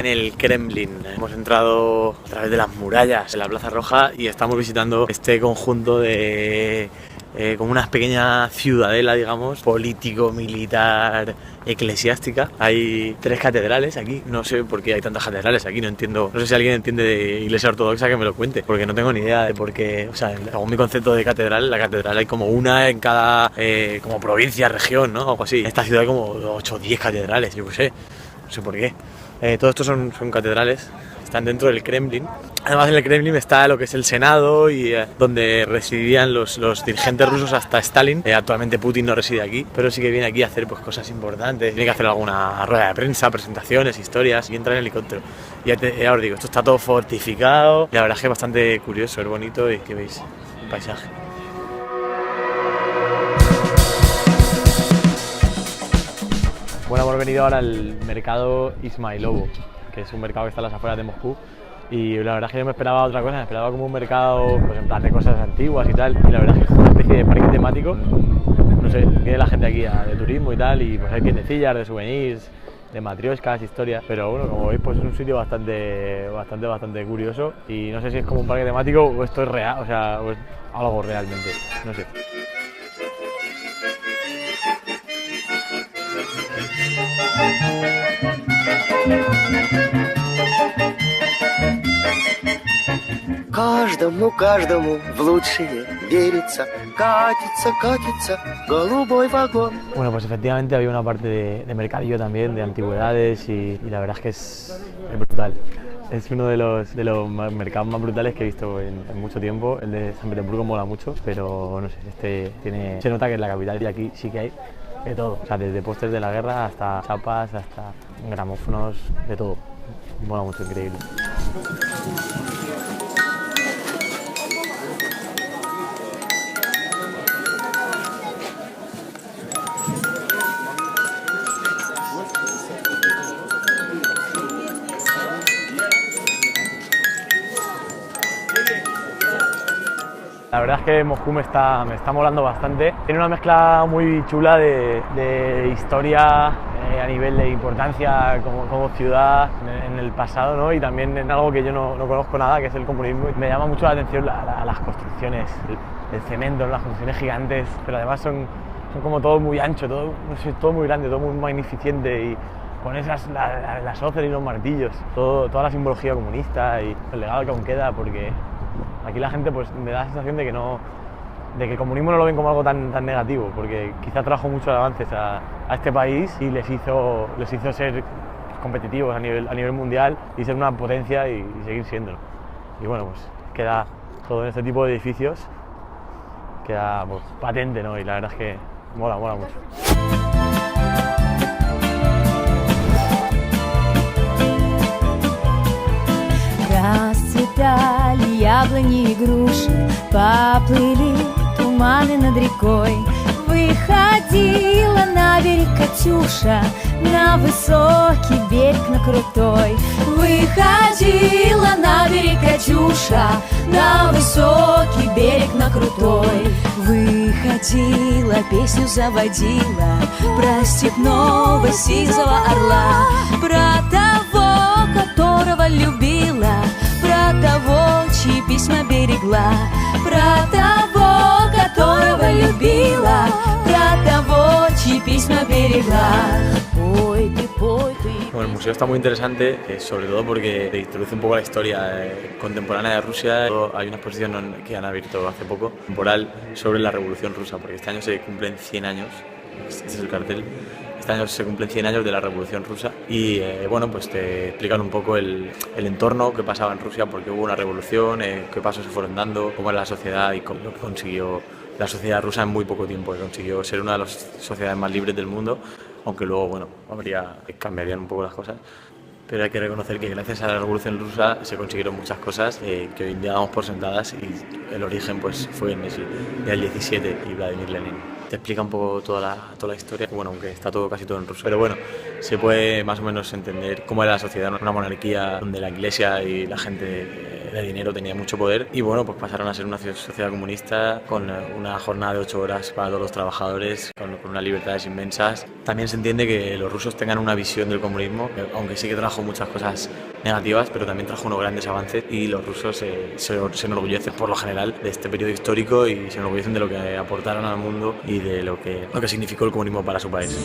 en el Kremlin. Hemos entrado a través de las murallas en la Plaza Roja y estamos visitando este conjunto de como una pequeña ciudadela, digamos, político, militar, eclesiástica. Hay 3 catedrales aquí, no sé por qué hay tantas catedrales aquí, no entiendo, no sé si alguien entiende de iglesia ortodoxa que me lo cuente, porque no tengo ni idea de por qué, o sea, según mi concepto de catedral, la catedral hay como una en cada como provincia, región, ¿no? Algo así. En esta ciudad hay como 8 o 10 catedrales, yo qué sé, no sé por qué. Todos estos son catedrales, están dentro del Kremlin. Además en el Kremlin está lo que es el Senado y donde residían los dirigentes rusos hasta Stalin. Actualmente Putin no reside aquí, pero sí que viene aquí a hacer pues cosas importantes. Tiene que hacer alguna rueda de prensa, presentaciones, historias y entra en helicóptero. Ya os digo, esto está todo fortificado y la verdad es que es bastante curioso, es bonito y que veis el paisaje. Bueno, hemos venido ahora al mercado Ismailovo, que es un mercado que está a las afueras de Moscú. Y la verdad es que yo me esperaba otra cosa, me esperaba como un mercado pues, en plan de cosas antiguas y tal. Y la verdad es que es una especie de parque temático. No sé, viene la gente aquí de turismo y tal, y pues hay tiendecillas de souvenirs, de matrioscas, historias. Pero bueno, como veis, pues es un sitio bastante curioso. Y no sé si es como un parque temático o esto es real, o sea, o es algo realmente, no sé. Каждому в лучшее верится, катится голубой вагон. Bueno, pues efectivamente había una parte de mercadillo también, de antigüedades y la verdad es que es brutal. Es uno de los mercados más brutales que he visto en mucho tiempo. El de San Petersburgo mola mucho, pero no sé, se nota que en la capital y aquí sí que hay de todo. O sea, desde pósters de la guerra hasta chapas, hasta gramófonos, de todo. Mola mucho, increíble. La verdad es que Moscú me está molando bastante. Tiene una mezcla muy chula de historia a nivel de importancia como ciudad en el pasado, ¿no? Y también en algo que yo no conozco nada, que es el comunismo. Me llama mucho la atención las construcciones, el cemento, las construcciones gigantes, pero además son como todo muy ancho, todo muy grande, todo muy magnificente y con las hoces y los martillos, toda la simbología comunista y el legado que aún queda, porque aquí la gente pues me da la sensación de que el comunismo no lo ven como algo tan negativo, porque quizá trajo muchos avances a este país y les hizo ser competitivos a nivel mundial y ser una potencia y seguir siéndolo. Y bueno, pues queda todo en este tipo de edificios, queda pues, patente, ¿no? Y la verdad es que mola mucho. Расцветали яблони и груши, поплыли туманы над рекой. Выходила на берег Катюша, на высокий берег, на крутой. Выходила на берег Катюша, на высокий берег, на крутой. Выходила, песню заводила про степного сизого орла, про того, которого любила, про того, чьи письма берегла, про того, которого любила, про того, чьи письма берегла. Пой ты, пой ты. Bueno, el museo está muy interesante, sobre todo porque te introduce un poco la historia contemporánea de Rusia. Hay una exposición que han abierto hace poco, temporal, sobre la Revolución Rusa, porque este año se cumplen 100 años, este es el cartel. Este año se cumplen 100 años de la Revolución Rusa y bueno, pues te explican un poco el entorno que pasaba en Rusia, por qué hubo una revolución, qué pasos se fueron dando, cómo era la sociedad y cómo lo que consiguió la sociedad rusa en muy poco tiempo, que consiguió ser una de las sociedades más libres del mundo, aunque luego, bueno, cambiarían un poco las cosas. Pero hay que reconocer que gracias a la Revolución Rusa se consiguieron muchas cosas que hoy en día damos por sentadas y el origen pues fue en el 17 y Vladimir Lenin. Te explica un poco toda la historia, bueno, aunque está casi todo en ruso. Pero bueno, se puede más o menos entender cómo era la sociedad, una monarquía donde la iglesia y la gente de dinero tenía mucho poder y bueno, pues pasaron a ser una sociedad comunista con una jornada de 8 horas para todos los trabajadores, con unas libertades inmensas. También se entiende que los rusos tengan una visión del comunismo, aunque sí que trajo muchas cosas negativas, pero también trajo unos grandes avances y los rusos se enorgullecen por lo general de este periodo histórico y se enorgullecen de lo que aportaron al mundo y de lo que significó el comunismo para su país.